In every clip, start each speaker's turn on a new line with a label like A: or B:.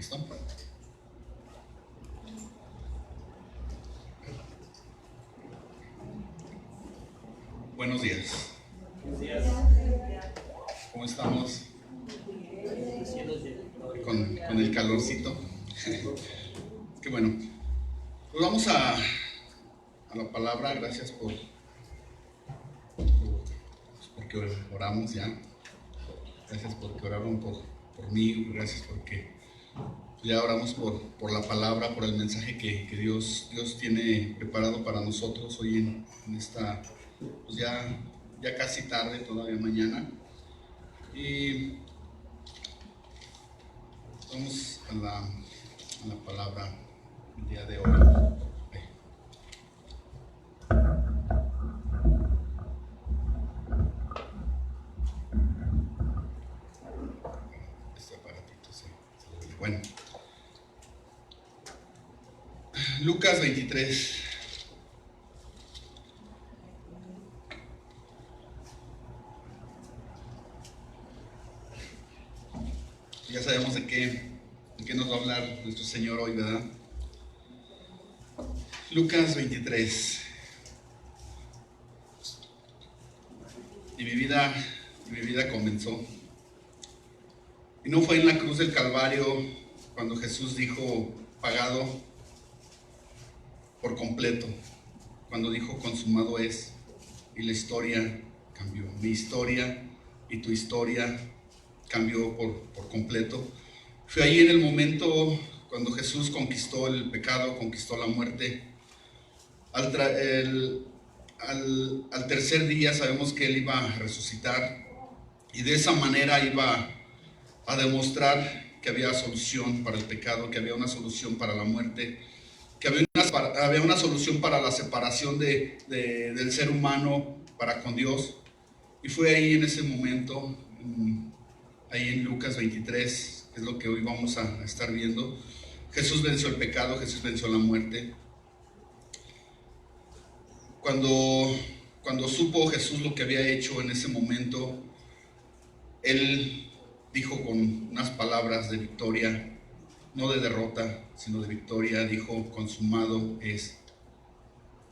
A: ¿Listo? Buenos días.
B: Buenos días.
A: ¿Cómo estamos? Con el calorcito. Qué bueno. Pues vamos a la palabra. Gracias porque oramos ya. Gracias porque oraron por mí. Gracias porque ya oramos por la palabra, por el mensaje que Dios tiene preparado para nosotros hoy en esta, pues ya casi tarde, todavía mañana. Y vamos a la palabra el día de hoy. Este aparatito se bueno. Lucas 23. Ya sabemos de qué nos va a hablar nuestro Señor hoy, ¿verdad? Lucas 23. Y mi vida comenzó. Y no fue en la cruz del Calvario cuando Jesús dijo, pagado por completo, cuando dijo, consumado es, y la historia cambió. Mi historia y tu historia cambió por completo. Fue ahí en el momento cuando Jesús conquistó el pecado, conquistó la muerte. Al tercer día sabemos que Él iba a resucitar y de esa manera iba a demostrar que había solución para el pecado, que había una solución para la muerte, que había una solución para la separación del ser humano para con Dios. Y fue ahí en ese momento, ahí en Lucas 23, que es lo que hoy vamos a estar viendo. Jesús venció el pecado, Jesús venció la muerte. Cuando supo Jesús lo que había hecho en ese momento, Él dijo con unas palabras de victoria, no de derrota, sino de victoria, dijo, consumado es.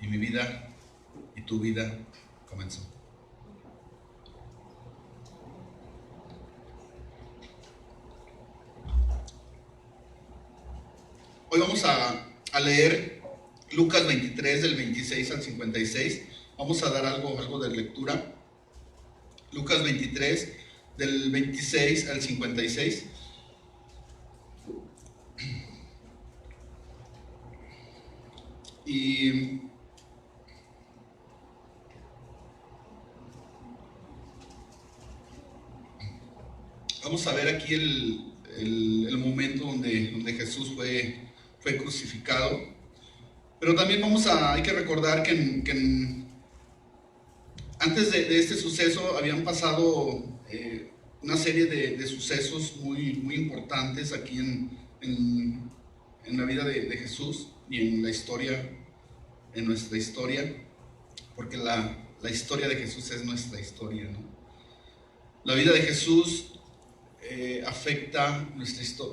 A: Y mi vida y tu vida comenzó. Hoy vamos a leer Lucas 23 del 26 al 56. Vamos a dar algo de lectura. Lucas 23 del 26 al 56. Y vamos a ver aquí el momento donde Jesús fue crucificado. Pero también hay que recordar que antes de este suceso habían pasado una serie de sucesos muy importantes aquí en la vida de Jesús y en la historia, en nuestra historia, porque la historia de Jesús es nuestra historia, ¿no? La vida de Jesús afecta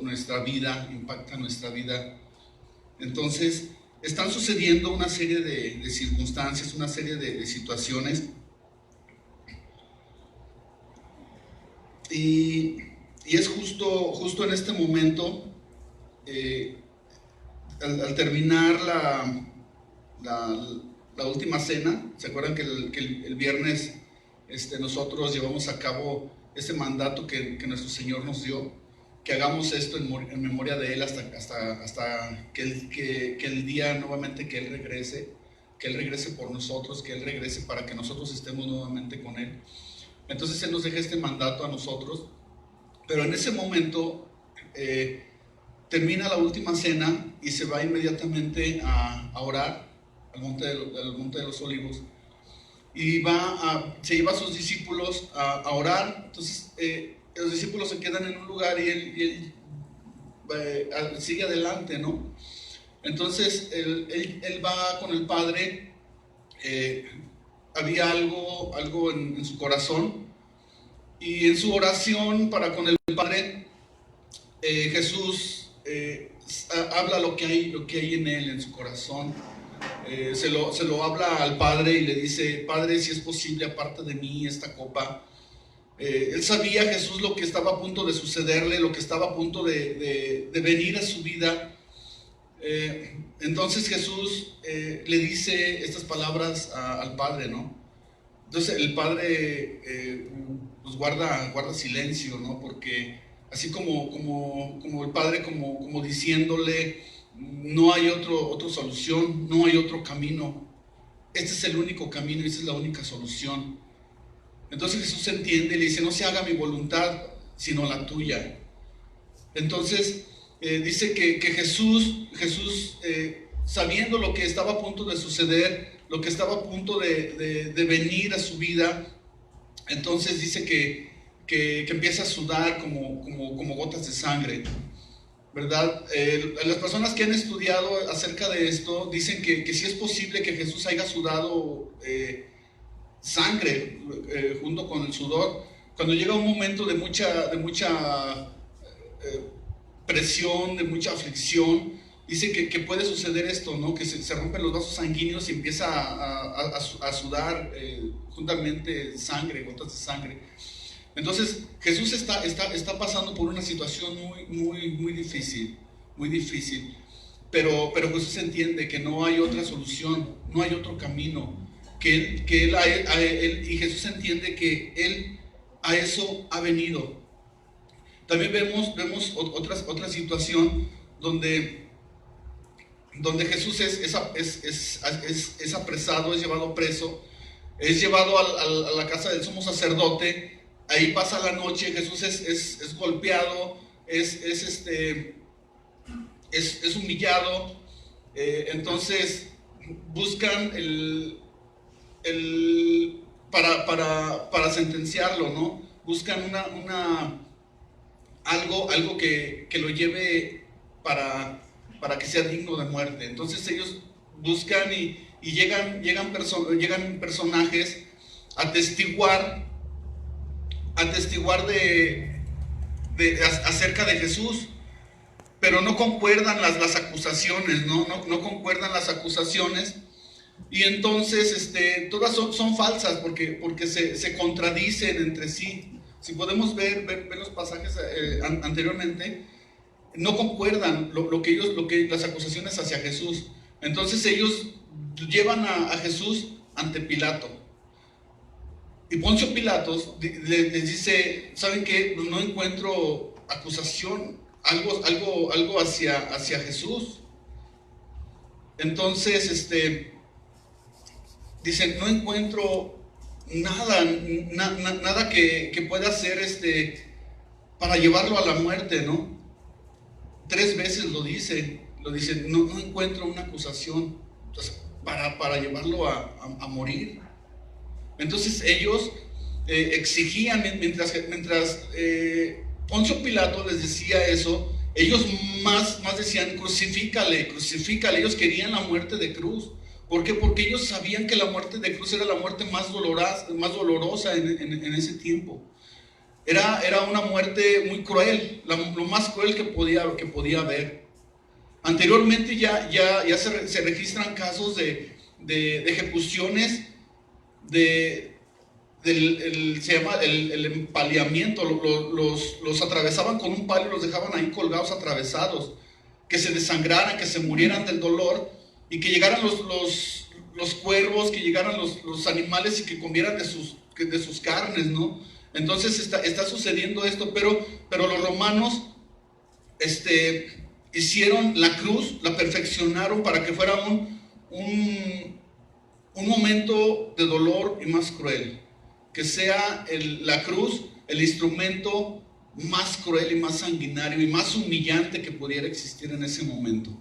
A: nuestra vida, impacta nuestra vida. Entonces, están sucediendo una serie de circunstancias, una serie de situaciones. Y es justo en este momento, al terminar la última cena. ¿Se acuerdan que el viernes nosotros llevamos a cabo ese mandato que nuestro Señor nos dio, que hagamos esto en memoria de Él hasta que el día nuevamente que Él regrese por nosotros, que Él regrese para que nosotros estemos nuevamente con Él? Entonces Él nos deja este mandato a nosotros, pero en ese momento termina la última cena y se va inmediatamente a orar al monte de los Olivos, y se lleva a sus discípulos a orar. Entonces los discípulos se quedan en un lugar y él sigue adelante, ¿no? Entonces él va con el Padre. Había algo en su corazón, y en su oración para con el Padre, Jesús habla lo que hay en él, en su corazón. Se lo habla al Padre y le dice: Padre, si es posible, aparte de mí esta copa. Él sabía, Jesús, lo que estaba a punto de sucederle, lo que estaba a punto de venir a su vida. Entonces Jesús le dice estas palabras al Padre, ¿no? Entonces el Padre pues guarda silencio, ¿no? Porque así como el Padre, como diciéndole: no hay otra solución, no hay otro camino. Este es el único camino y esta es la única solución. Entonces Jesús entiende y le dice: no se haga mi voluntad, sino la tuya. Entonces dice que Jesús sabiendo lo que estaba a punto de suceder, lo que estaba a punto de venir a su vida, entonces dice que empieza a sudar como gotas de sangre, ¿verdad? Las personas que han estudiado acerca de esto dicen que sí es posible que Jesús haya sudado sangre junto con el sudor, cuando llega un momento de mucha presión, de mucha aflicción. Dice que puede suceder esto, ¿no? Que se rompen los vasos sanguíneos y empieza a sudar juntamente sangre, gotas de sangre. Entonces Jesús está pasando por una situación muy difícil, pero Jesús entiende que no hay otra solución, no hay otro camino, que él, y Jesús entiende que Él a eso ha venido. También vemos otra situación donde Jesús es apresado, es llevado preso, es llevado a la casa del sumo sacerdote. Ahí pasa la noche. Jesús es golpeado, es humillado. Entonces buscan para sentenciarlo, ¿no? Buscan algo que lo lleve para que sea digno de muerte. Entonces ellos buscan y llegan personajes a testiguar acerca de Jesús, pero no concuerdan las acusaciones, no concuerdan las acusaciones, y entonces todas son falsas porque se contradicen entre sí. Si podemos ver los pasajes anteriormente, no concuerdan las acusaciones hacia Jesús. Entonces ellos llevan a Jesús ante Pilato. Y Poncio Pilatos les dice: ¿saben qué? Pues no encuentro acusación, algo hacia Jesús. Entonces dicen: no encuentro nada que pueda hacer para llevarlo a la muerte, ¿no? 3 veces lo dice, no encuentro una acusación, entonces, para llevarlo a morir. Entonces ellos exigían, mientras Poncio Pilato les decía eso, ellos más decían: crucifícale. Ellos querían la muerte de cruz. ¿Por qué? Porque ellos sabían que la muerte de cruz era la muerte más dolorosa en ese tiempo. Era una muerte muy cruel, lo más cruel que podía haber. Anteriormente ya se registran casos de ejecuciones se llama el empaleamiento. Los atravesaban con un palo y los dejaban ahí colgados, atravesados, que se desangraran, que se murieran del dolor, y que llegaran los cuervos, que llegaran los animales y que comieran de sus carnes, ¿no? Entonces está sucediendo esto, pero los romanos hicieron la cruz, la perfeccionaron para que fuera un momento de dolor y más cruel, que sea la cruz el instrumento más cruel y más sanguinario y más humillante que pudiera existir en ese momento.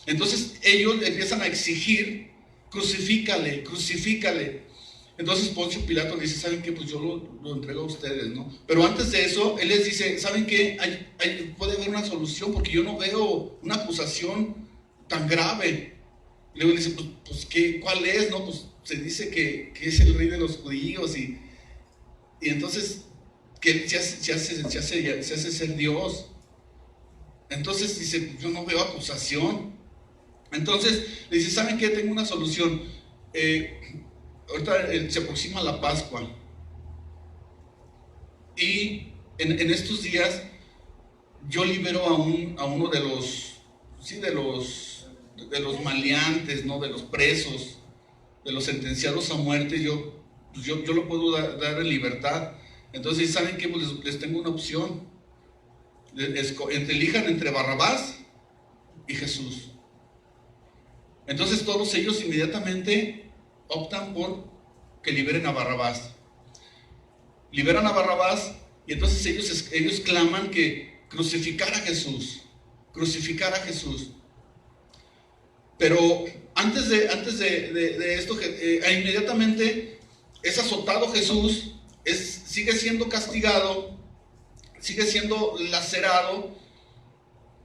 A: Entonces ellos empiezan a exigir: crucifícale. Entonces Poncio Pilato le dice: ¿saben qué? Pues yo lo entrego a ustedes, ¿no? Pero antes de eso, él les dice: ¿saben qué? Puede haber una solución, porque yo no veo una acusación tan grave. Y luego le dice: pues ¿cuál es? ¿No? Pues se dice que es el rey de los judíos, y entonces que él se hace ser Dios. Entonces dice, yo no veo acusación. Entonces le dice, ¿saben qué? Tengo una solución. Ahorita se aproxima la Pascua. Y en estos días yo libero a uno de los, sí, de los maleantes, ¿no? De los presos, de los sentenciados a muerte. Yo lo puedo dar en libertad. Entonces, ¿saben qué? Pues les tengo una opción. Elijan entre Barrabás y Jesús. Entonces todos ellos inmediatamente optan por que liberen a Barrabás. Liberan a Barrabás y entonces ellos claman que crucificar a Jesús. Crucificar a Jesús. Pero antes de esto, inmediatamente es azotado Jesús, sigue siendo castigado, sigue siendo lacerado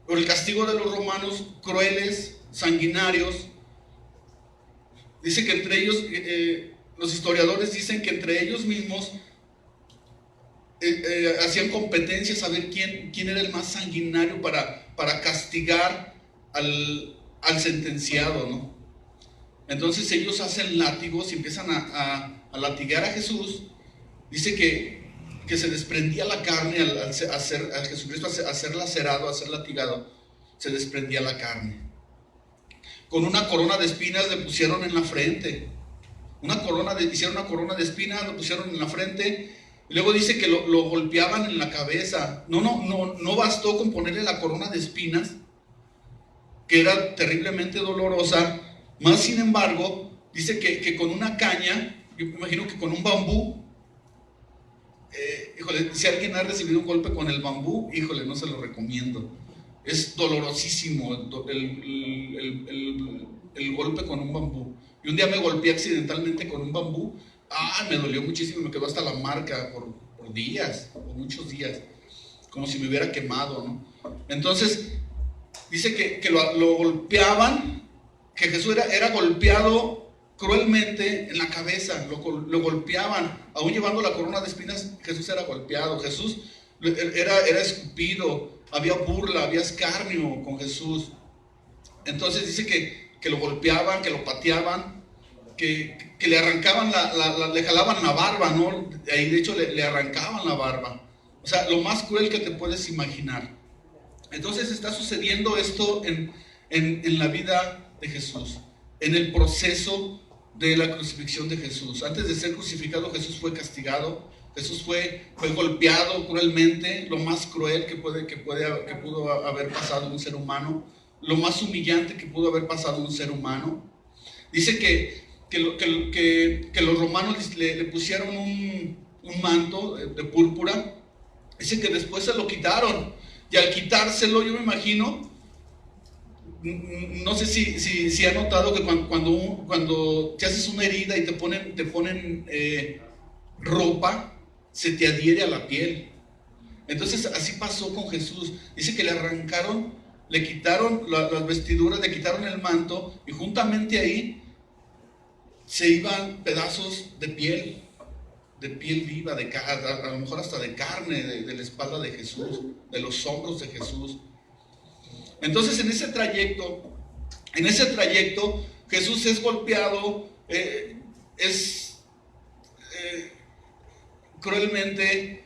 A: por el castigo de los romanos, crueles, sanguinarios. Dice que entre ellos, los historiadores dicen que entre ellos mismos hacían competencias a ver quién era el más sanguinario para castigar al sentenciado, ¿no? Entonces ellos hacen látigos y empiezan a latigar a Jesús. Dice que se desprendía la carne al Jesucristo a ser lacerado, a ser latigado, se desprendía la carne. Con una corona de espinas le pusieron en la frente. Hicieron una corona de espinas, lo pusieron en la frente. Y luego dice que lo golpeaban en la cabeza. No bastó con ponerle la corona de espinas, que era terriblemente dolorosa. Más sin embargo, dice que con una caña, yo me imagino que con un bambú, híjole, si alguien ha recibido un golpe con el bambú, híjole, no se lo recomiendo. Es dolorosísimo el golpe con un bambú. Y un día me golpeé accidentalmente con un bambú. Me dolió muchísimo, me quedó hasta la marca por días, por muchos días, como si me hubiera quemado, ¿no? Entonces, dice que lo golpeaban, que Jesús era golpeado cruelmente en la cabeza, lo golpeaban, aún llevando la corona de espinas. Jesús era golpeado, Jesús era escupido, había burla, había escarnio con Jesús. Entonces dice que lo golpeaban, que lo pateaban, que le arrancaban, le jalaban la barba, ¿no? Ahí de hecho le arrancaban la barba. O sea, lo más cruel que te puedes imaginar. Entonces está sucediendo esto en la vida de Jesús, en el proceso de la crucifixión de Jesús. Antes de ser crucificado, Jesús fue castigado, Jesús fue golpeado cruelmente, lo más cruel que pudo haber pasado en un ser humano, lo más humillante que pudo haber pasado en un ser humano. Dice que los romanos le pusieron un manto de púrpura. Dice que después se lo quitaron, y al quitárselo, yo me imagino, no sé si ha notado que cuando te haces una herida y te ponen ropa, se te adhiere a la piel. Entonces así pasó con Jesús. Dice que le arrancaron, le quitaron las vestiduras, le quitaron el manto, y juntamente ahí se iban pedazos de piel viva, a lo mejor hasta de carne, de la espalda de Jesús, de los hombros de Jesús. Entonces en ese trayecto Jesús es golpeado, cruelmente.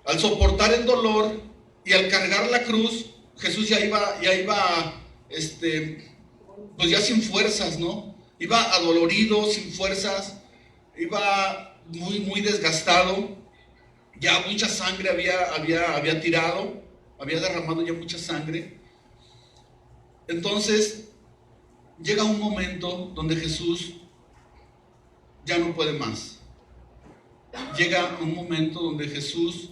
A: Al soportar el dolor y al cargar la cruz, Jesús ya iba pues ya sin fuerzas, ¿no? Iba adolorido, sin fuerzas, iba muy desgastado. Ya mucha sangre había tirado, había derramado ya mucha sangre. Entonces llega un momento donde Jesús ya no puede más. Llega un momento donde Jesús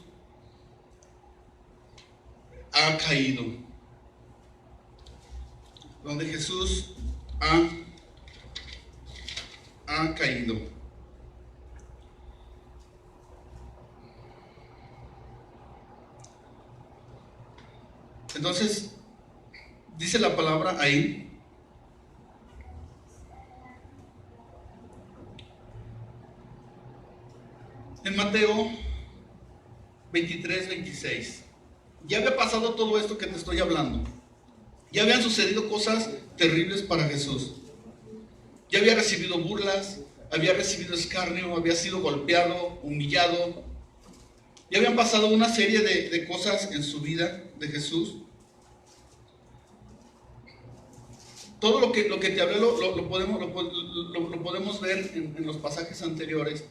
A: ha caído, donde Jesús ha caído. Entonces dice la palabra ahí, en Mateo 23, 26. Ya había pasado todo esto que te estoy hablando. Ya habían sucedido cosas terribles para Jesús. Ya había recibido burlas, había recibido escarnio, había sido golpeado, humillado. Ya habían pasado una serie de cosas en su vida de Jesús. Todo lo que te hablé lo podemos ver en los pasajes anteriores.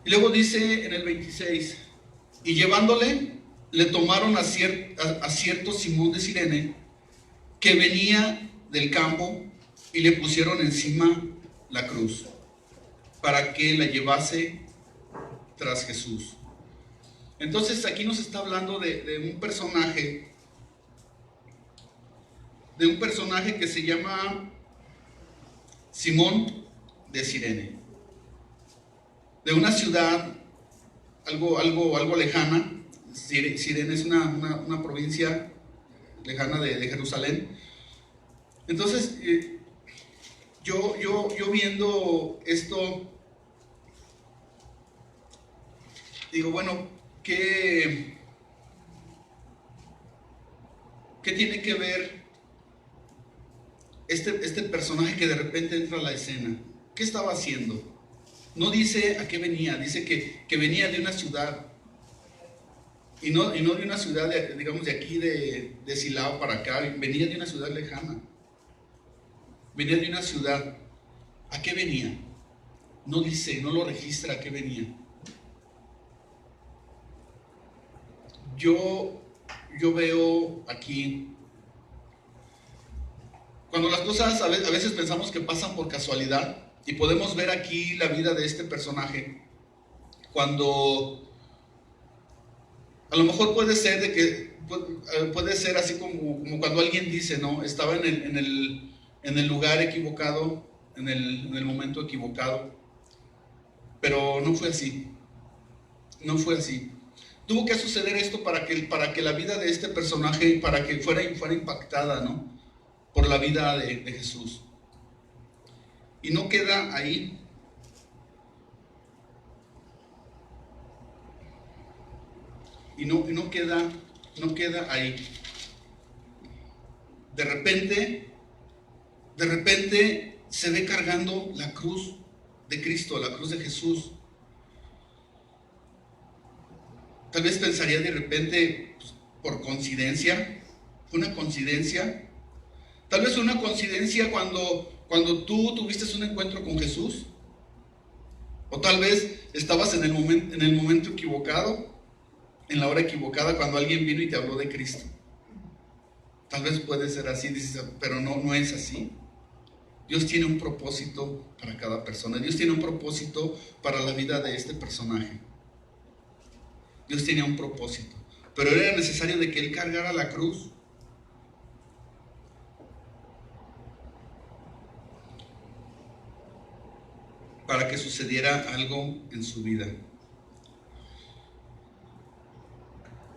A: Y luego dice en el 26, y llevándole, le tomaron a cierto Simón de Cirene, que venía del campo, y le pusieron encima la cruz, para que la llevase tras Jesús. Entonces aquí nos está hablando de un personaje que se llama Simón de Cirene, de una ciudad algo lejana. Cirene es una provincia lejana de Jerusalén. Entonces, yo viendo esto, digo, bueno, ¿qué tiene que ver este personaje que de repente entra a la escena? ¿Qué estaba haciendo? No dice a qué venía, dice que venía de una ciudad. Y no de una ciudad, digamos, de aquí, de Silao para acá. Venía de una ciudad lejana. Venía de una ciudad. ¿A qué venía? No dice, no lo registra a qué venía. Yo veo aquí, cuando las cosas a veces pensamos que pasan por casualidad, y podemos ver aquí la vida de este personaje, cuando a lo mejor puede ser así como cuando alguien dice, ¿no? Estaba en el lugar equivocado, en el momento equivocado. Pero no fue así. No fue así. Tuvo que suceder esto para que la vida de este personaje, para que fuera impactada, ¿no? Por la vida de Jesús. Y no queda ahí. Y no queda ahí. De repente se ve cargando la cruz de Cristo, la cruz de Jesús. Tal vez pensaría de repente, pues, por coincidencia, fue una coincidencia. Tal vez una coincidencia cuando tú tuviste un encuentro con Jesús. O tal vez estabas en el momento equivocado, en la hora equivocada, cuando alguien vino y te habló de Cristo. Tal vez puede ser así, dices, pero no es así. Dios tiene un propósito para cada persona. Dios tiene un propósito para la vida de este personaje. Dios tenía un propósito. Pero era necesario de que Él cargara la cruz. Para que sucediera algo en su vida.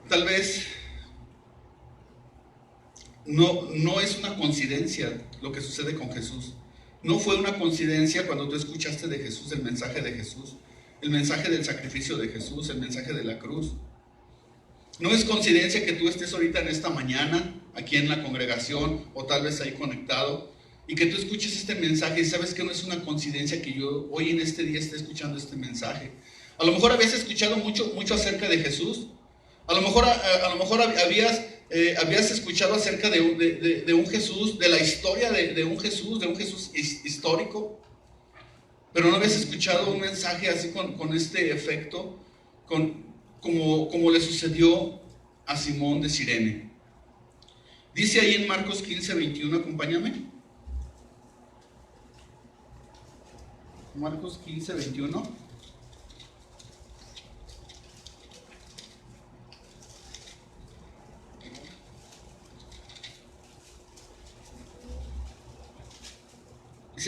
A: Tal vez no es una coincidencia lo que sucede con Jesús. No fue una coincidencia cuando tú escuchaste de Jesús, el mensaje de Jesús, el mensaje del sacrificio de Jesús, el mensaje de la cruz. No es coincidencia que tú estés ahorita en esta mañana, aquí en la congregación, o tal vez ahí conectado, y que tú escuches este mensaje y sabes que no es una coincidencia que yo hoy en este día esté escuchando este mensaje. A lo mejor habías escuchado mucho acerca de Jesús. A lo mejor habías escuchado acerca de un Jesús, de la historia de un Jesús histórico, pero no habías escuchado un mensaje así con este efecto, como le sucedió a Simón de Cirene. Dice ahí en Marcos 15, 21, acompáñame. Marcos 15, 21.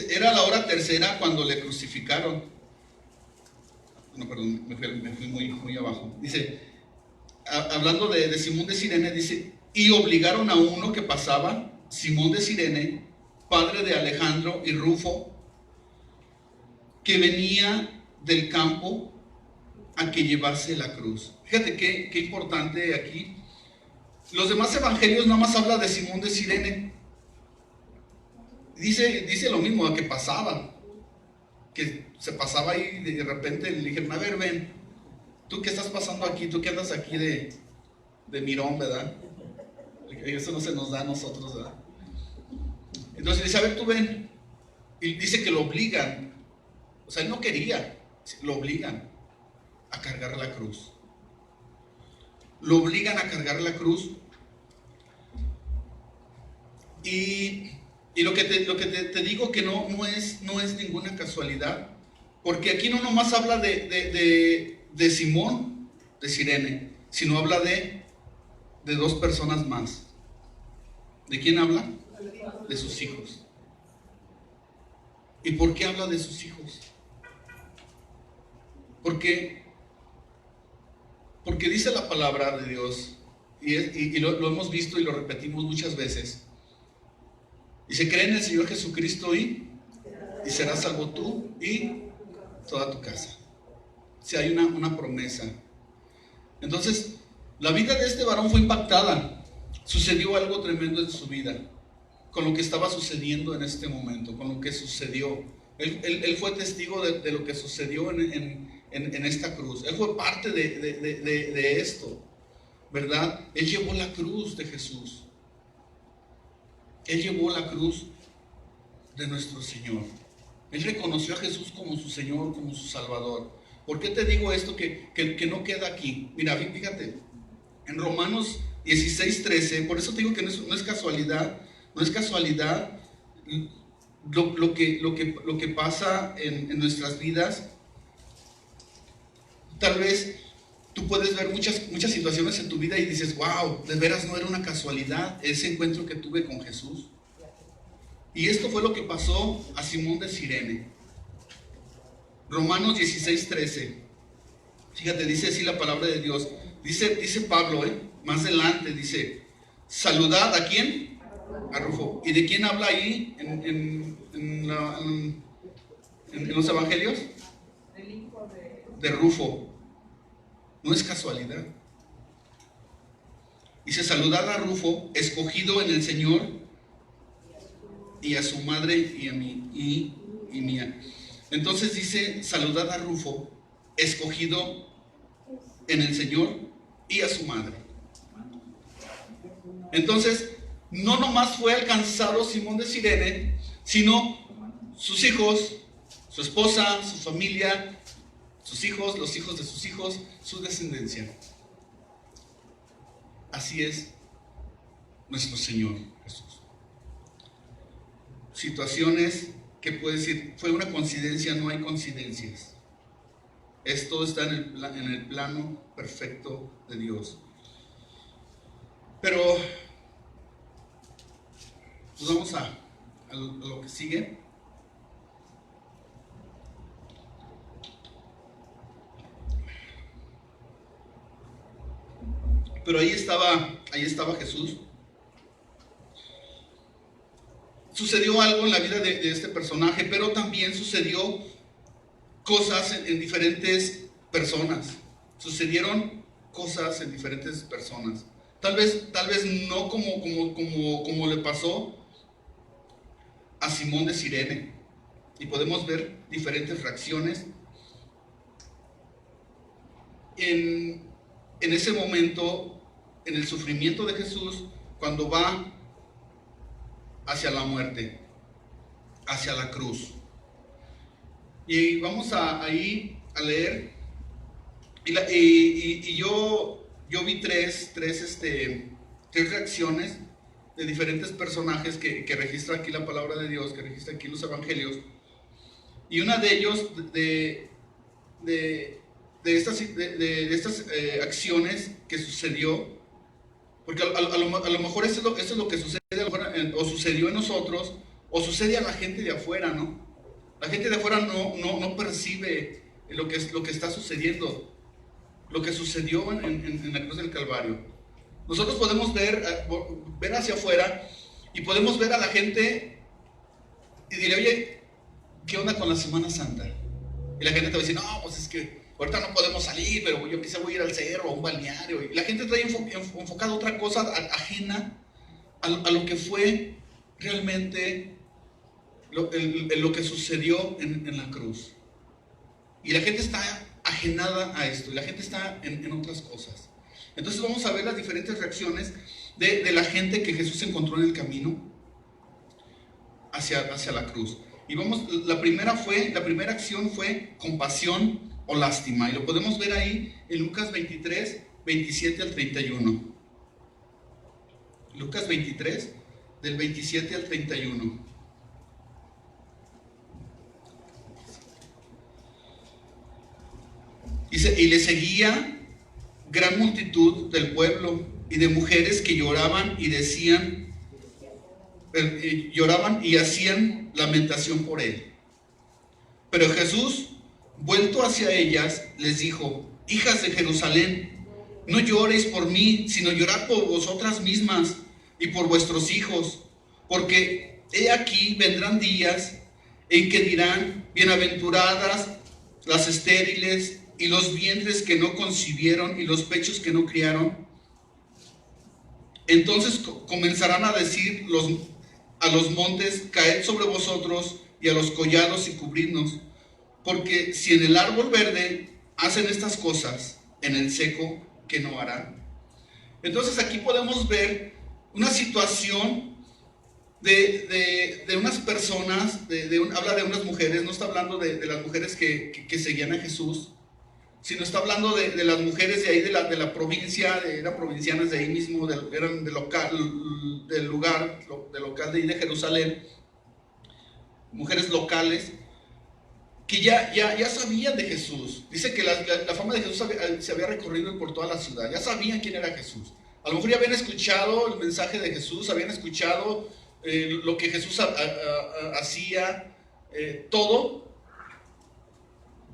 A: Era la hora tercera cuando le crucificaron. No, perdón, me fui muy abajo. Dice, hablando de Simón de Cirene, dice, y obligaron a uno que pasaba, Simón de Cirene, padre de Alejandro y Rufo, que venía del campo, a que llevase la cruz. Fíjate qué importante aquí. Los demás evangelios nada más habla de Simón de Cirene. Dice lo mismo, que pasaba, que se pasaba ahí y de repente le dijeron, a ver, ven, tú qué estás pasando aquí, tú qué andas aquí de mirón, ¿verdad? Eso no se nos da a nosotros, ¿verdad? Entonces dice, a ver, tú ven. Y dice que lo obligan, o sea, él no quería, lo obligan a cargar la cruz. Lo obligan a cargar la cruz. Y lo que te digo que no es ninguna casualidad, porque aquí no nomás habla de Simón, de Cirene, sino habla de dos personas más. ¿De quién habla? De sus hijos. ¿Y por qué habla de sus hijos? Porque dice la palabra de Dios, y lo hemos visto y lo repetimos muchas veces. Dice, cree en el Señor Jesucristo y serás salvo tú y toda tu casa. Si hay una promesa. Entonces, la vida de este varón fue impactada. Sucedió algo tremendo en su vida, con lo que estaba sucediendo en este momento, con lo que sucedió. Él fue testigo de lo que sucedió en esta cruz. Él fue parte de esto, ¿verdad? Él llevó la cruz de Jesús. Él llevó la cruz de nuestro Señor. Él reconoció a Jesús como su Señor, como su Salvador. ¿Por qué te digo esto que no queda aquí? Mira, fíjate, en Romanos 16:13, por eso te digo que no es casualidad, no es casualidad lo que pasa en nuestras vidas. Tal vez tú puedes ver muchas situaciones en tu vida y dices, wow, de veras no era una casualidad ese encuentro que tuve con Jesús. Y esto fue lo que pasó a Simón de Cirene. Romanos 16:13. Fíjate, dice así la palabra de Dios. Dice Pablo, más adelante, dice, saludad ¿a quién? A Rufo. ¿Y de quién habla ahí en los evangelios? De Rufo. No es casualidad. Dice, saludad a Rufo, escogido en el Señor, y a su madre y a mí y mía. Entonces dice, saludad a Rufo, escogido en el Señor y a su madre. Entonces, no nomás fue alcanzado Simón de Cirene, sino sus hijos, su esposa, su familia, sus hijos, los hijos de sus hijos, su descendencia. Así es nuestro Señor Jesús. Situaciones que puede decir, fue una coincidencia, no hay coincidencias. Esto está en el plano perfecto de Dios. Pero pues vamos a lo que sigue. Pero ahí estaba Jesús. Sucedió algo en la vida de este personaje, pero también sucedió cosas en diferentes personas. Sucedieron cosas en diferentes personas. Tal vez no como le pasó a Simón de Cirene. Y podemos ver diferentes reacciones. En ese momento, en el sufrimiento de Jesús, cuando va hacia la muerte, hacia la cruz. Y vamos ahí a leer. Y yo vi tres reacciones de diferentes personajes que registra aquí la palabra de Dios, que registra aquí los evangelios. Y una de ellos, de estas acciones que sucedió, porque a lo mejor eso es lo que sucede, o sucedió en nosotros, o sucede a la gente de afuera, ¿no? La gente de afuera no percibe lo que está sucediendo, lo que sucedió en la cruz del Calvario. Nosotros podemos ver hacia afuera y podemos ver a la gente y dirle, oye, ¿qué onda con la Semana Santa? Y la gente te va a decir, no, pues es que ahorita no podemos salir, pero yo quizá voy a ir al cerro, a un balneario. Y la gente trae enfocada a otra cosa ajena a lo que fue realmente lo que sucedió en la cruz. Y la gente está ajenada a esto, y la gente está en otras cosas. Entonces vamos a ver las diferentes reacciones de la gente que Jesús encontró en el camino hacia la cruz. Y vamos, la primera acción fue compasión o lástima. Y lo podemos ver ahí en Lucas 23, 27 al 31. Lucas 23, del 27 al 31. Dice, y le seguía gran multitud del pueblo y de mujeres que lloraban y decían, lloraban y hacían lamentación por él. Pero Jesús, vuelto hacia ellas, les dijo, hijas de Jerusalén, no lloréis por mí, sino llorad por vosotras mismas y por vuestros hijos, porque he aquí vendrán días en que dirán, bienaventuradas las estériles y los vientres que no concibieron y los pechos que no criaron. Entonces comenzarán a decir a los montes, caed sobre vosotros, y a los collados y cubridnos, porque si en el árbol verde hacen estas cosas, en el seco, ¿qué no harán? Entonces aquí podemos ver una situación de unas personas, habla de unas mujeres, no está hablando de las mujeres que seguían a Jesús, sino está hablando de las mujeres de ahí, de la provincia, eran provincianas de ahí mismo, eran del local de ahí de Jerusalén, mujeres locales, que ya sabían de Jesús. Dice que la fama de Jesús se había recorrido por toda la ciudad, ya sabían quién era Jesús. A lo mejor ya habían escuchado el mensaje de Jesús, habían escuchado lo que Jesús hacía, todo,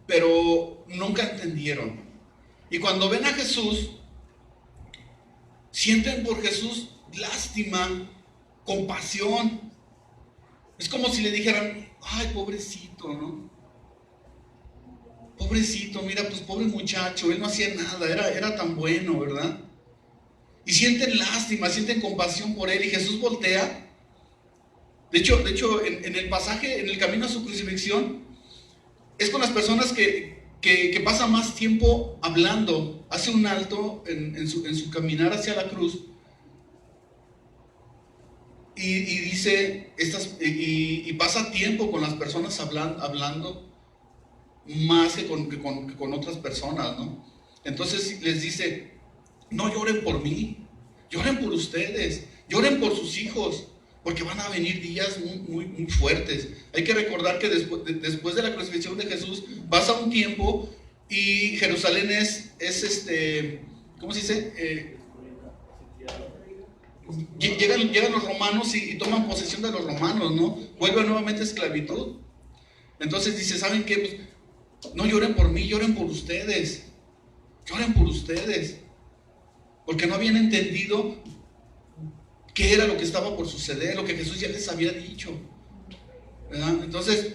A: pero nunca entendieron. Y cuando ven a Jesús, sienten por Jesús lástima, compasión. Es como si le dijeran, ay, pobrecito, ¿no? Pobrecito, mira, pues pobre muchacho, él no hacía nada, era tan bueno, ¿verdad? Y sienten lástima, sienten compasión por él, y Jesús voltea. De hecho en el pasaje, en el camino a su crucifixión, es con las personas que pasan más tiempo hablando. Hace un alto en su caminar hacia la cruz y dice y pasa tiempo con las personas hablando más que con otras personas, ¿no? Entonces les dice, no lloren por mí, lloren por ustedes, lloren por sus hijos, porque van a venir días muy fuertes. Hay que recordar que después de la crucifixión de Jesús pasa un tiempo y Jerusalén es ¿cómo se dice? Llegan los romanos y toman posesión de los romanos, ¿no? Vuelve nuevamente a esclavitud. Entonces dice, ¿saben qué? Pues, no lloren por mí, lloren por ustedes. Lloren por ustedes. Porque no habían entendido qué era lo que estaba por suceder, lo que Jesús ya les había dicho, ¿verdad? Entonces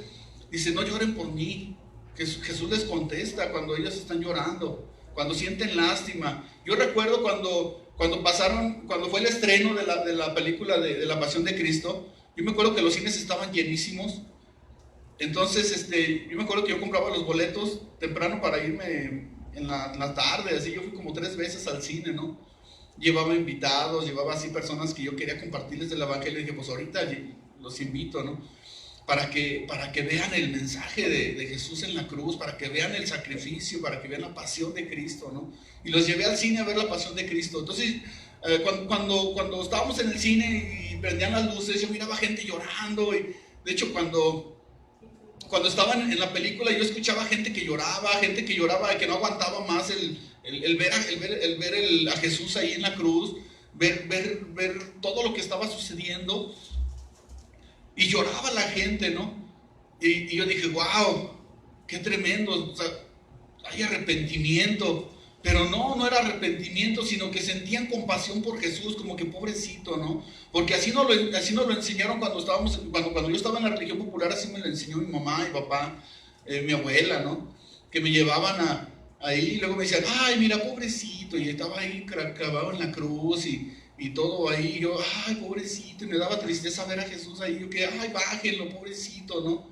A: dice, no lloren por mí. Jesús les contesta cuando ellos están llorando, cuando sienten lástima. Yo recuerdo cuando fue el estreno de la película de la Pasión de Cristo. Yo me acuerdo que los cines estaban llenísimos. Entonces yo me acuerdo que yo compraba los boletos temprano para irme en la tarde, así. Yo fui como 3 veces al cine, ¿no? Llevaba invitados, llevaba así personas que yo quería compartirles del evangelio, y dije, pues ahorita los invito, ¿no? Para que vean el mensaje de Jesús en la cruz, para que vean el sacrificio, para que vean la pasión de Cristo, ¿no? Y los llevé al cine a ver la pasión de Cristo. Entonces, cuando estábamos en el cine y prendían las luces, yo miraba gente llorando. Y de hecho, cuando estaban en la película, yo escuchaba gente que lloraba, que no aguantaba más el ver a Jesús ahí en la cruz, ver todo lo que estaba sucediendo, y lloraba la gente, ¿no? Y yo dije, wow, qué tremendo, o sea, hay arrepentimiento. Pero no era arrepentimiento, sino que sentían compasión por Jesús, como que pobrecito, ¿no? Porque así nos lo enseñaron cuando yo estaba en la religión popular. Así me lo enseñó mi mamá, mi papá, mi abuela, ¿no? Que me llevaban ahí, y luego me decían, ay, mira, pobrecito, y estaba ahí clavado en la cruz y todo ahí, y yo, ay, pobrecito, y me daba tristeza ver a Jesús ahí, yo que, ay, bájenlo, pobrecito, ¿no?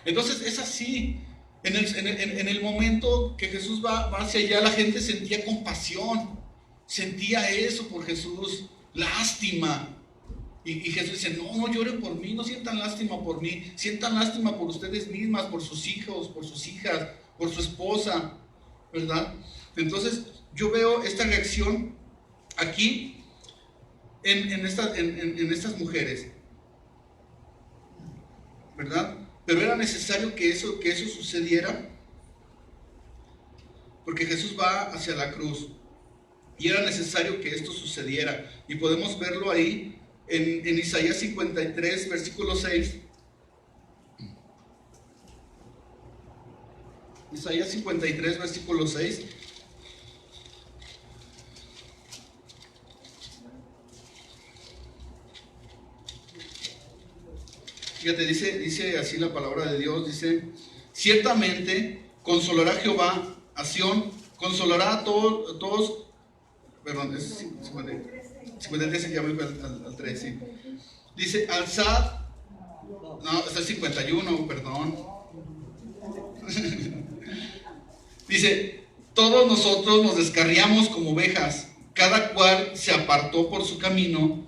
A: Entonces es así, en el momento que Jesús va hacia allá, la gente sentía compasión, sentía eso por Jesús, lástima. Y Jesús dice, no, no lloren por mí, no sientan lástima por mí, sientan lástima por ustedes mismas, por sus hijos, por sus hijas, por su esposa, ¿verdad? Entonces yo veo esta reacción aquí en estas mujeres, ¿verdad? Pero era necesario que eso sucediera, porque Jesús va hacia la cruz y era necesario que esto sucediera, y podemos verlo ahí en Isaías 53, versículo 6. Isaías 53, versículo 6. Fíjate, dice así la palabra de Dios, dice, ciertamente consolará Jehová a Sión, consolará a todos, perdón, es 53, ya voy al 3, sí. Dice, alzad, no, está el 51, perdón. Dice, todos nosotros nos descarriamos como ovejas, cada cual se apartó por su camino.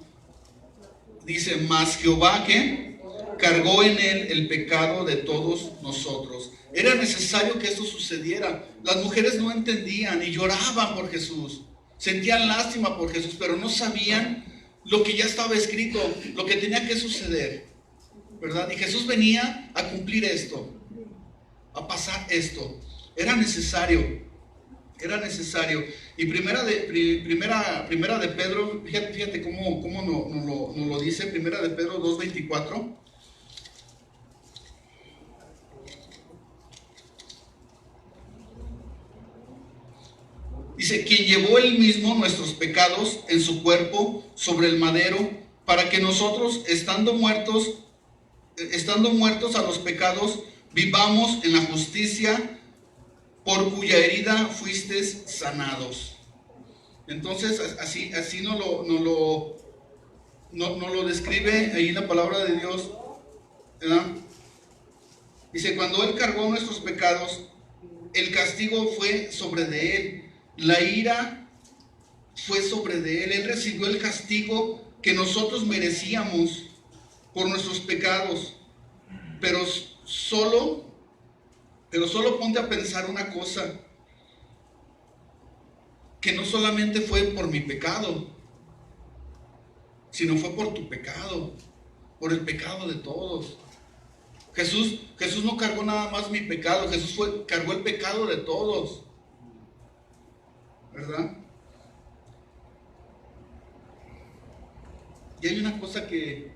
A: Dice, mas Jehová, ¿qué? Cargó en él el pecado de todos nosotros. Era necesario que esto sucediera. Las mujeres no entendían y lloraban por Jesús, sentían lástima por Jesús, pero no sabían lo que ya estaba escrito, lo que tenía que suceder, ¿verdad? Y Jesús venía a cumplir esto, a pasar esto. Era necesario. Y primera de Pedro, fíjate cómo nos lo dice, primera de Pedro 2:24. Dice, quien llevó él mismo nuestros pecados en su cuerpo sobre el madero, para que nosotros, estando muertos a los pecados, vivamos en la justicia, por cuya herida fuisteis sanados. Entonces, así nos lo describe ahí la palabra de Dios, ¿verdad? Dice, cuando él cargó nuestros pecados, el castigo fue sobre de él, la ira fue sobre de él. Él recibió el castigo que nosotros merecíamos por nuestros pecados. Pero solo ponte a pensar una cosa, que no solamente fue por mi pecado, sino fue por tu pecado, por el pecado de todos. Jesús no cargó nada más mi pecado, cargó el pecado de todos, ¿verdad? Y hay una cosa que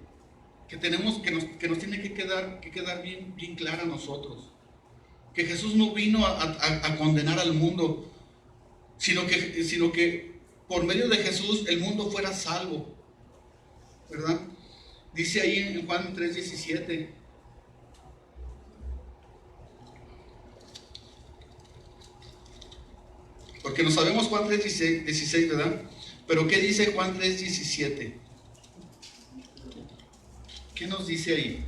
A: tenemos, que nos tiene que quedar bien clara a nosotros, que Jesús no vino a condenar al mundo, sino que por medio de Jesús el mundo fuera salvo, ¿verdad? Dice ahí en Juan 3:17. Porque no sabemos Juan 3:16, ¿verdad? Pero ¿qué dice Juan 3:17? ¿Qué nos dice ahí?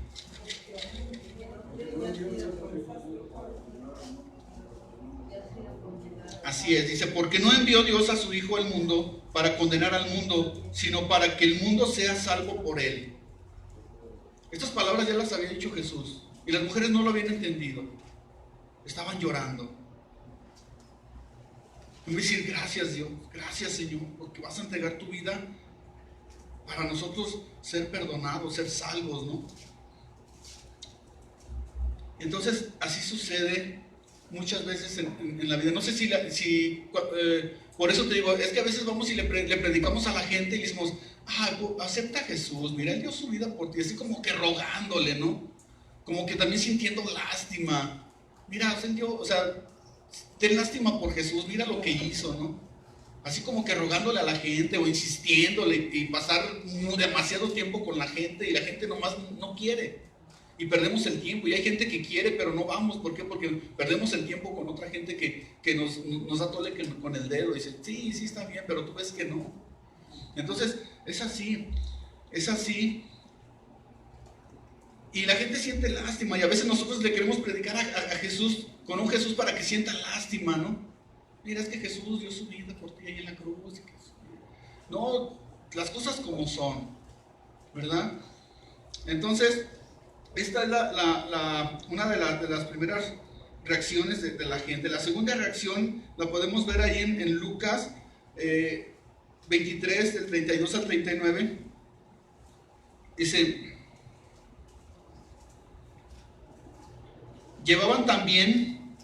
A: Así es, dice, porque no envió Dios a su Hijo al mundo para condenar al mundo, sino para que el mundo sea salvo por él. Estas palabras ya las había dicho Jesús, y las mujeres no lo habían entendido. Estaban llorando. Y me decir, gracias Dios, gracias Señor, porque vas a entregar tu vida para nosotros ser perdonados, ser salvos, ¿no? Entonces, así sucede muchas veces en la vida. No sé por eso te digo, es que a veces vamos y le predicamos a la gente y le decimos, acepta a Jesús, mira, Él dio su vida por ti, así como que rogándole, ¿no? Como que también sintiendo lástima. Mira, o sea, ten lástima por Jesús, mira lo que hizo, ¿no? Así como que rogándole a la gente o insistiéndole y pasar demasiado tiempo con la gente y la gente nomás no quiere. y perdemos el tiempo. Y hay gente que quiere, pero no vamos. ¿Por qué? Porque perdemos el tiempo con otra gente que nos da tole con el dedo. Y dice, sí, sí está bien, pero tú ves que no. Entonces, es así. Y la gente siente lástima. Y a veces nosotros le queremos predicar a Jesús, con un Jesús para que sienta lástima, ¿no? Mira, es que Jesús dio su vida por ti ahí en la cruz. No, las cosas como son, ¿verdad? Entonces, esta es una de las primeras reacciones de la gente. La segunda reacción la podemos ver ahí en Lucas 23, del 32 al 39. Dice, llevaban también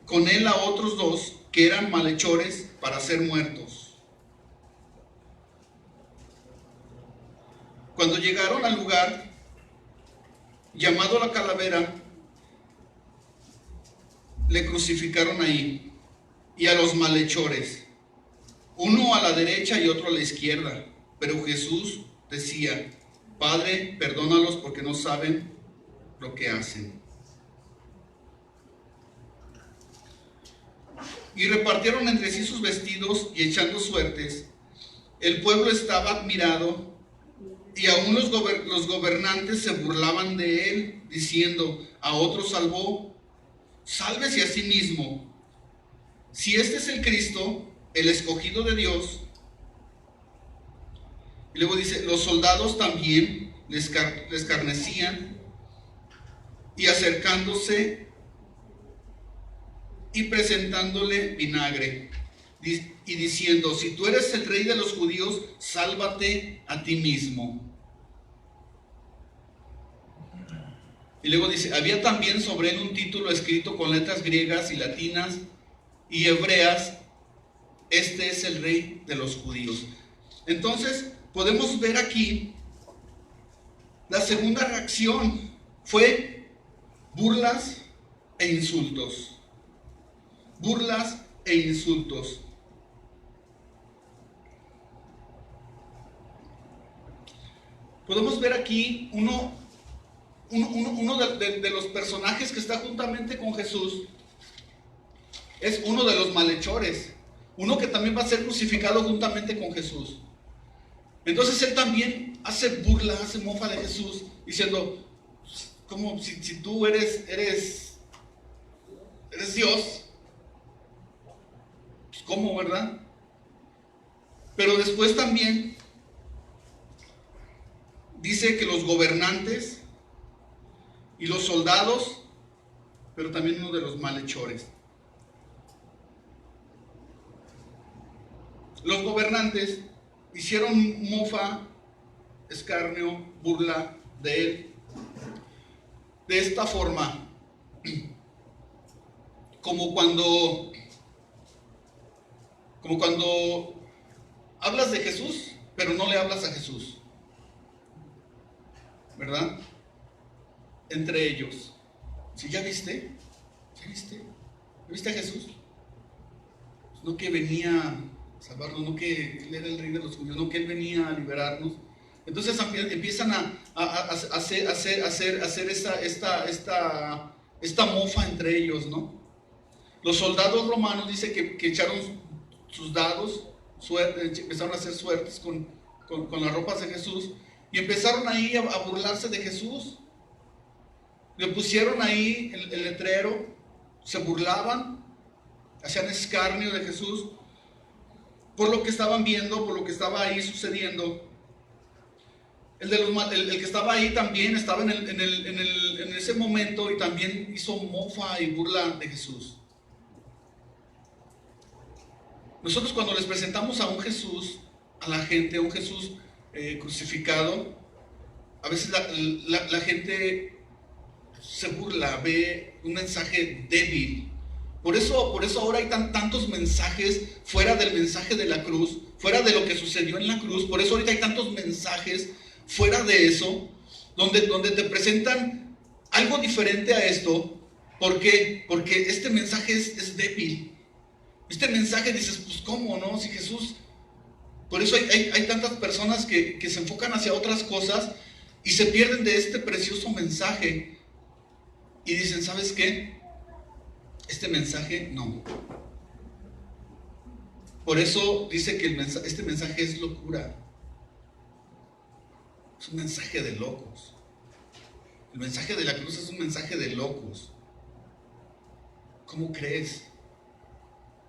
A: con él a otros dos que eran malhechores para ser muertos. Cuando llegaron al lugar llamado La Calavera, le crucificaron ahí, y a los malhechores, uno a la derecha y otro a la izquierda. Pero Jesús decía, Padre, perdónalos porque no saben lo que hacen. Y repartieron entre sí sus vestidos y echando suertes. El pueblo estaba admirado, y aún los gobernantes se burlaban de él, diciendo, a otro salvó, sálvese a sí mismo. Si este es el Cristo, el escogido de Dios. Y luego dice, los soldados también les escarnecían, y acercándose y presentándole vinagre, y diciendo, si tú eres el rey de los judíos, sálvate a ti mismo. Y luego dice, había también sobre él un título escrito con letras griegas y latinas y hebreas, este es el rey de los judíos. Entonces podemos ver aquí la segunda reacción fue burlas e insultos. Burlas e insultos. Podemos ver aquí uno de los personajes que está juntamente con Jesús. Es uno de los malhechores, uno que también va a ser crucificado juntamente con Jesús. Entonces él también hace burla, hace mofa de Jesús, diciendo, como si tú eres Dios, pues ¿cómo, verdad? Pero después también dice que los gobernantes y los soldados, pero también uno de los malhechores. Los gobernantes hicieron mofa, escarnio, burla de él. De esta forma, como cuando hablas de Jesús, pero no le hablas a Jesús, ¿verdad? Entre ellos. ¿Sí, ya viste? ¿Ya viste? ¿Ya viste a Jesús? No que venía a salvarnos, no que él era el rey de los judíos, no que él venía a liberarnos. Entonces empiezan a hacer esta mofa entre ellos, ¿no? Los soldados romanos dice que echaron sus dados, empezaron a hacer suertes con las ropas de Jesús y empezaron ahí a burlarse de Jesús. Le pusieron ahí el letrero, se burlaban, hacían escarnio de Jesús por lo que estaban viendo, por lo que estaba ahí sucediendo. El que estaba ahí también estaba en ese momento y también hizo mofa y burla de Jesús. Nosotros cuando les presentamos a un Jesús, a la gente, a un Jesús crucificado, a veces la gente se burla, ve un mensaje débil. Por eso ahora hay tantos mensajes fuera del mensaje de la cruz, fuera de lo que sucedió en la cruz. Por eso ahorita hay tantos mensajes fuera de eso, donde te presentan algo diferente a esto. ¿Por qué? Porque este mensaje es débil. Este mensaje dices, pues ¿cómo no? Si Jesús... Por eso hay tantas personas que se enfocan hacia otras cosas y se pierden de este precioso mensaje y dicen, ¿sabes qué? Este mensaje no. Por eso dice que este mensaje es locura. Es un mensaje de locos. El mensaje de la cruz es un mensaje de locos. ¿Cómo crees?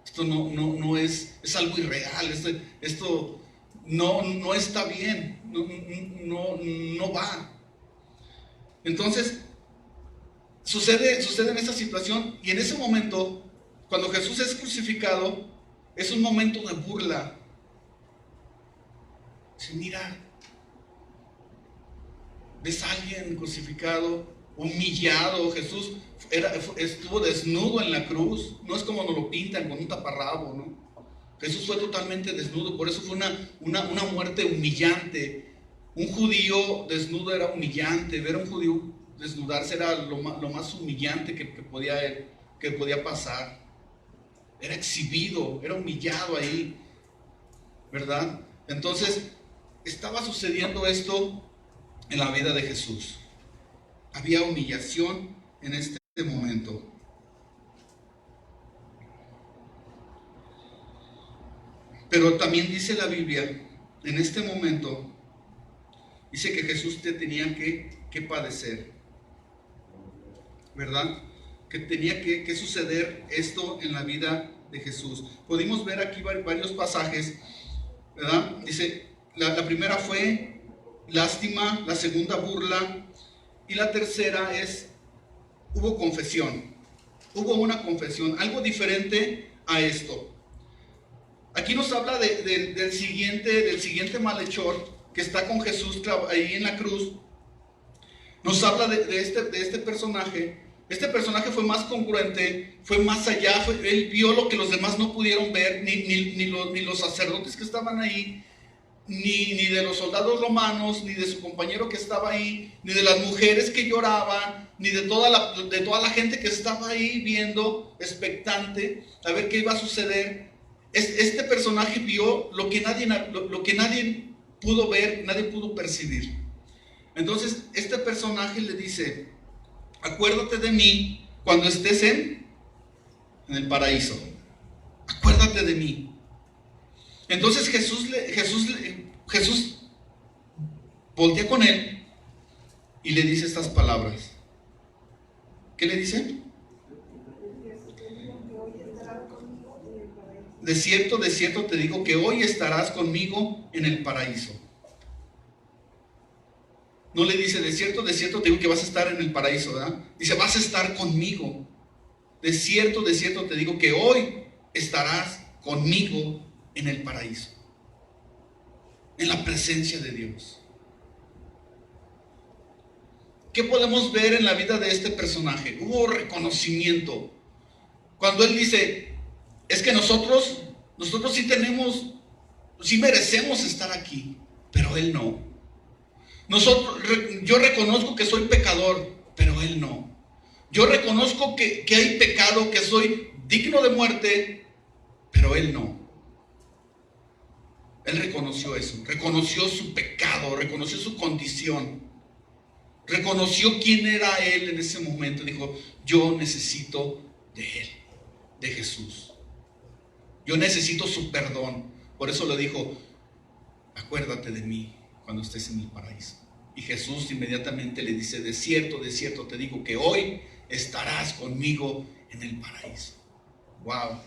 A: Esto no es algo irreal. Esto no está bien. No va. Entonces, sucede en esta situación, y en ese momento, cuando Jesús es crucificado, es un momento de burla. Dice, mira, ves a alguien crucificado, humillado. Jesús estuvo desnudo en la cruz. No es como nos lo pintan con un taparrabo, ¿no? Jesús fue totalmente desnudo. Por eso fue una muerte humillante. Un judío desnudo era humillante. Ver a un judío desnudarse era lo más humillante que podía pasar. Era exhibido, era humillado ahí, ¿verdad? Entonces, estaba sucediendo esto en la vida de Jesús. Había humillación en este momento. Pero también dice la Biblia, en este momento, dice que Jesús tenía que padecer, ¿verdad? Que tenía que suceder esto en la vida de Jesús. Pudimos ver aquí varios pasajes, ¿verdad? Dice, la primera fue lástima, la segunda burla, y la tercera hubo confesión. Hubo una confesión, algo diferente a esto. Aquí nos habla del siguiente malhechor que está con Jesús ahí en la cruz. Nos habla de este personaje. Este personaje fue más congruente, fue más allá. Él vio lo que los demás no pudieron ver, ni los sacerdotes que estaban ahí, ni de los soldados romanos, ni de su compañero que estaba ahí, ni de las mujeres que lloraban, ni de toda la gente que estaba ahí viendo, expectante, a ver qué iba a suceder. Este personaje vio lo que nadie pudo ver, nadie pudo percibir. Entonces, este personaje le dice, acuérdate de mí cuando estés en el paraíso. Acuérdate de mí. Entonces Jesús voltea con él y le dice estas palabras. ¿Qué le dice? De cierto te digo que hoy estarás conmigo en el paraíso. No le dice, de cierto te digo que vas a estar en el paraíso, ¿verdad? Dice, vas a estar conmigo. De cierto te digo que hoy estarás conmigo en el paraíso. En la presencia de Dios. ¿Qué podemos ver en la vida de este personaje? Hubo reconocimiento. Cuando él dice, es que nosotros sí merecemos estar aquí, pero él no. Yo reconozco que soy pecador, pero él no. Yo reconozco que hay pecado, que soy digno de muerte, pero él no. Él reconoció eso, reconoció su pecado, reconoció su condición, reconoció quién era él en ese momento. Dijo, yo necesito de él, de Jesús. Yo necesito su perdón. Por eso le dijo, acuérdate de mí cuando estés en el paraíso. Y Jesús inmediatamente le dice, de cierto te digo que hoy estarás conmigo en el paraíso. Wow,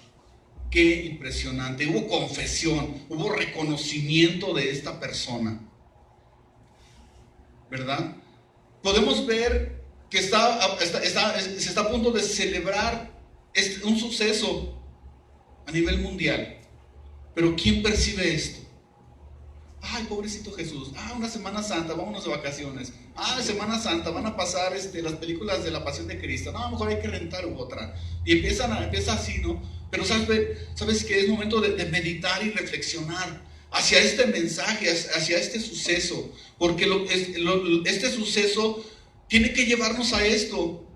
A: qué impresionante. Hubo confesión, hubo reconocimiento de esta persona, ¿verdad? Podemos ver que se está a punto de celebrar un suceso a nivel mundial. Pero ¿quién percibe esto? Ay, pobrecito Jesús. Una Semana Santa, vámonos de vacaciones. Semana Santa, van a pasar las películas de la Pasión de Cristo. No, a lo mejor hay que rentar otra. Y empieza así, ¿no? Pero sabes que es momento de meditar y reflexionar hacia este mensaje, hacia este suceso. Porque este suceso tiene que llevarnos a esto,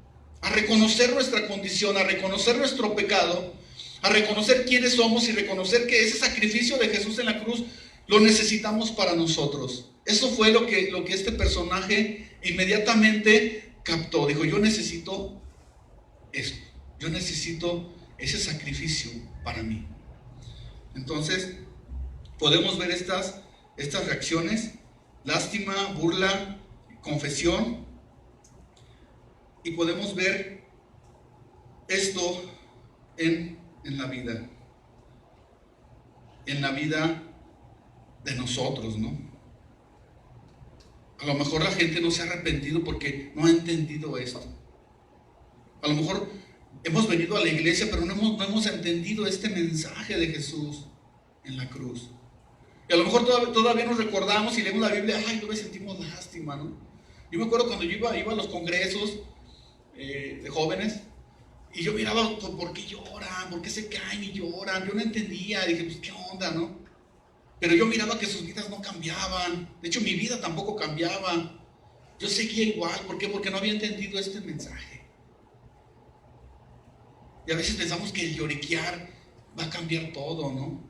A: a reconocer nuestra condición, a reconocer nuestro pecado, a reconocer quiénes somos y reconocer que ese sacrificio de Jesús en la cruz lo necesitamos para nosotros. Eso fue lo que este personaje inmediatamente captó. Dijo, yo necesito esto, yo necesito ese sacrificio para mí. Entonces, podemos ver estas reacciones: lástima, burla, confesión. Y podemos ver esto en la vida. En la vida de nosotros, ¿no? A lo mejor la gente no se ha arrepentido porque no ha entendido esto. A lo mejor hemos venido a la iglesia, pero no hemos entendido este mensaje de Jesús en la cruz. Y a lo mejor todavía nos recordamos y leemos la Biblia, ay, no me sentimos lástima, ¿no? Yo me acuerdo cuando yo iba a los congresos de jóvenes, y yo miraba, ¿por qué lloran? ¿Por qué se caen y lloran? Yo no entendía, dije, pues, ¿qué onda, no? Pero yo miraba que sus vidas no cambiaban. De hecho, mi vida tampoco cambiaba. Yo seguía igual. ¿Por qué? Porque no había entendido este mensaje. Y a veces pensamos que el lloriquear va a cambiar todo, ¿no?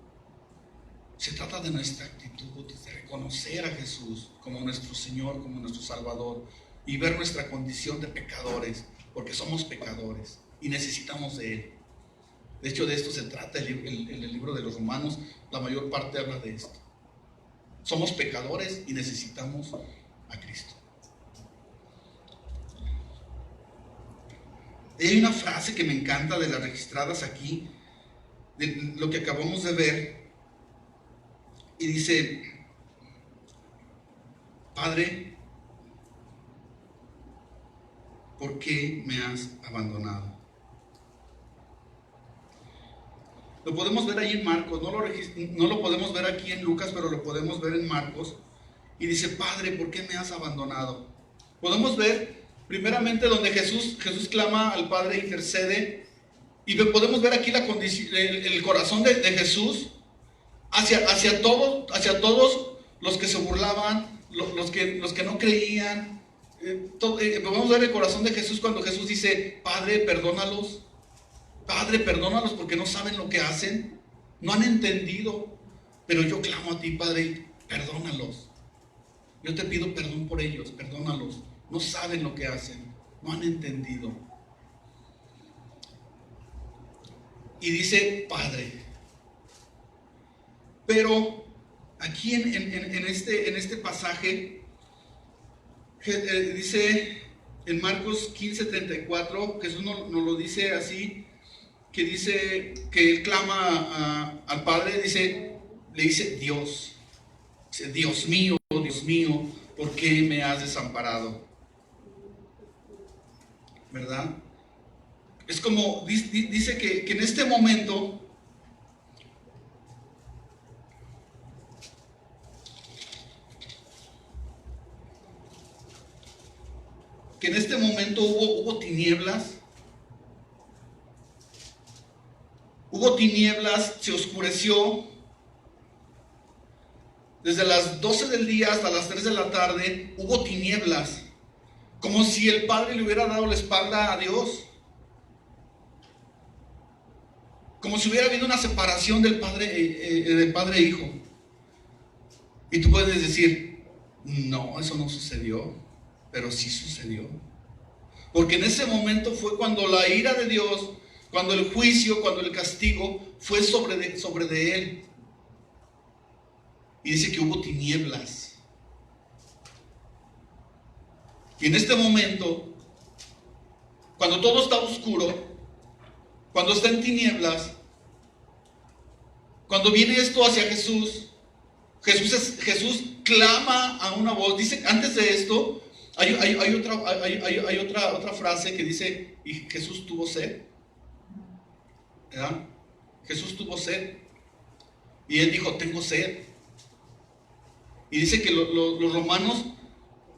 A: Se trata de nuestra actitud, de reconocer a Jesús como nuestro Señor, como nuestro Salvador, y ver nuestra condición de pecadores, porque somos pecadores y necesitamos de Él. De hecho, de esto se trata el libro de los Romanos. La mayor parte habla de esto. Somos pecadores y necesitamos a Cristo. Y hay una frase que me encanta de las registradas aquí, de lo que acabamos de ver, y dice: Padre, ¿por qué me has abandonado? Lo podemos ver ahí en Marcos, no lo podemos ver aquí en Lucas, pero lo podemos ver en Marcos. Y dice: Padre, ¿por qué me has abandonado? Podemos ver primeramente donde Jesús clama al Padre, intercede, y podemos ver aquí la condición, el corazón de Jesús hacia todos los que se burlaban, los que no creían. Podemos ver el corazón de Jesús cuando Jesús dice: Padre, perdónalos. Padre, perdónalos porque no saben lo que hacen, no han entendido, pero yo clamo a ti, Padre, perdónalos. Yo te pido perdón por ellos, perdónalos. No saben lo que hacen, no han entendido. Y dice Padre. Pero aquí en este pasaje, dice en Marcos 15:34, Jesús nos lo dice así, que dice que él clama al Padre, le dice Dios. Dice: Dios mío, ¿por qué me has desamparado? ¿Verdad? Es como, dice que en este momento, hubo tinieblas. Hubo tinieblas, se oscureció. Desde las 12 del día hasta las 3 de la tarde hubo tinieblas. Como si el Padre le hubiera dado la espalda a Dios. Como si hubiera habido una separación del Padre e Hijo. Y tú puedes decir: no, eso no sucedió. Pero sí sucedió. Porque en ese momento fue cuando la ira de Dios, cuando el juicio, cuando el castigo fue sobre de él. Y dice que hubo tinieblas. Y en este momento, cuando todo está oscuro, cuando está en tinieblas, cuando viene esto hacia Jesús, Jesús clama a una voz. Dice, antes de esto, hay otra frase que dice: y Jesús tuvo sed. ¿Verdad? Jesús tuvo sed. Y él dijo: tengo sed. Y dice que los romanos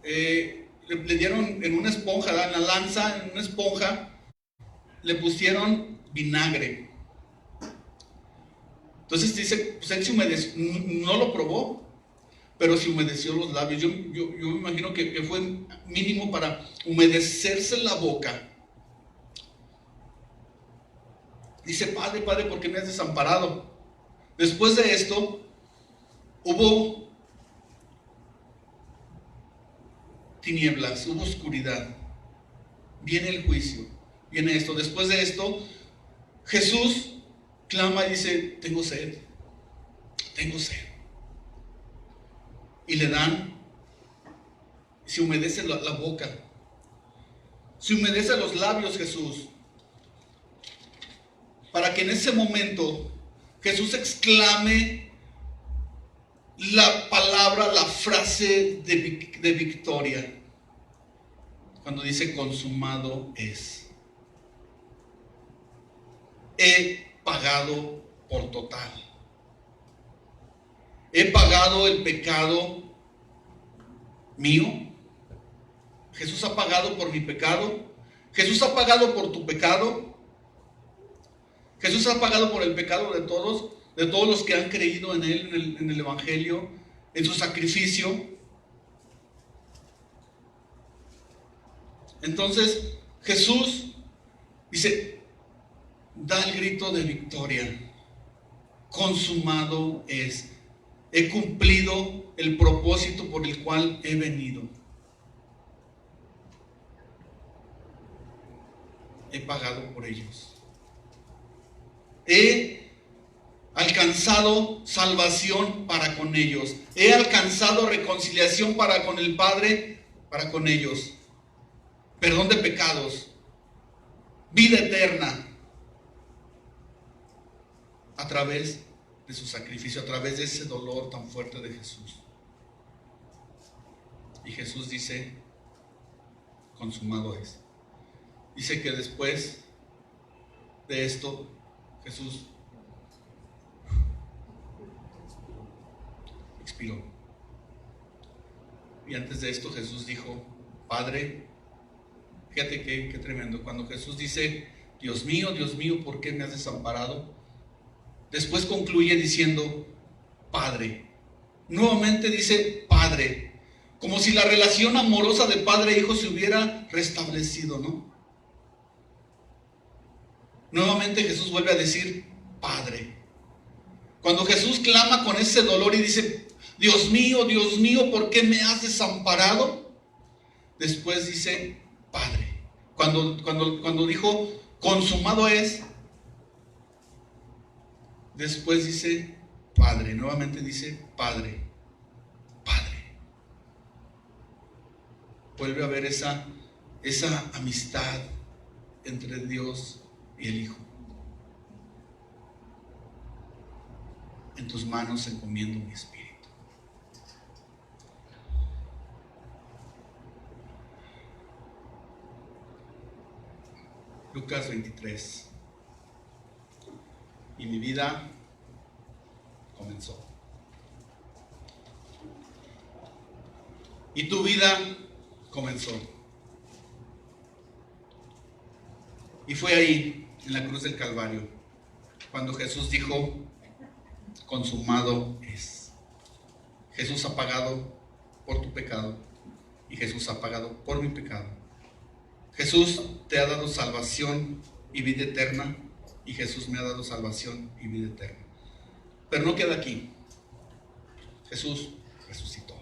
A: le dieron en una esponja, en la lanza, en una esponja, le pusieron vinagre. Entonces dice, pues él se humedeció, no lo probó, pero se humedeció los labios. Yo me imagino que fue mínimo para humedecerse la boca. Dice: Padre, ¿por qué me has desamparado? Después de esto, hubo tinieblas, hubo oscuridad. Viene el juicio, viene esto. Después de esto, Jesús clama y dice: tengo sed, tengo sed. Y le dan, se humedece la boca, se humedece los labios Jesús, para que en ese momento Jesús exclame la palabra, la frase de victoria, cuando dice: consumado es. He pagado por total. He pagado el pecado mío. Jesús ha pagado por mi pecado. Jesús ha pagado por tu pecado. Jesús ha pagado por el pecado de todos los que han creído en Él, en el Evangelio, en su sacrificio. Entonces Jesús dice, da el grito de victoria: consumado es. He cumplido el propósito por el cual he venido. He pagado por ellos. He alcanzado salvación para con ellos. He alcanzado reconciliación para con el Padre, para con ellos. Perdón de pecados. Vida eterna. A través de su sacrificio, a través de ese dolor tan fuerte de Jesús. Y Jesús dice: consumado es. Dice que después de esto, Jesús expiró. Y antes de esto Jesús dijo: Padre, fíjate qué tremendo. Cuando Jesús dice: Dios mío, ¿por qué me has desamparado? Después concluye diciendo: Padre. Nuevamente dice Padre, como si la relación amorosa de padre e hijo se hubiera restablecido, ¿no? Nuevamente Jesús vuelve a decir Padre. Cuando Jesús clama con ese dolor y dice: Dios mío, ¿por qué me has desamparado? Después dice Padre. Cuando dijo consumado es, después dice Padre. Nuevamente dice Padre. Padre. Vuelve a haber esa amistad entre Dios y el Hijo. En tus manos encomiendo mi espíritu. Lucas 23. Y mi vida comenzó. Y tu vida comenzó. Y fue ahí, en la cruz del Calvario, cuando Jesús dijo: consumado es. Jesús ha pagado por tu pecado y Jesús ha pagado por mi pecado. Jesús te ha dado salvación y vida eterna, y Jesús me ha dado salvación y vida eterna. Pero no queda aquí. Jesús resucitó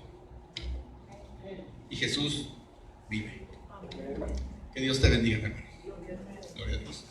A: y Jesús vive. Que Dios te bendiga, hermano. Gloria a Dios.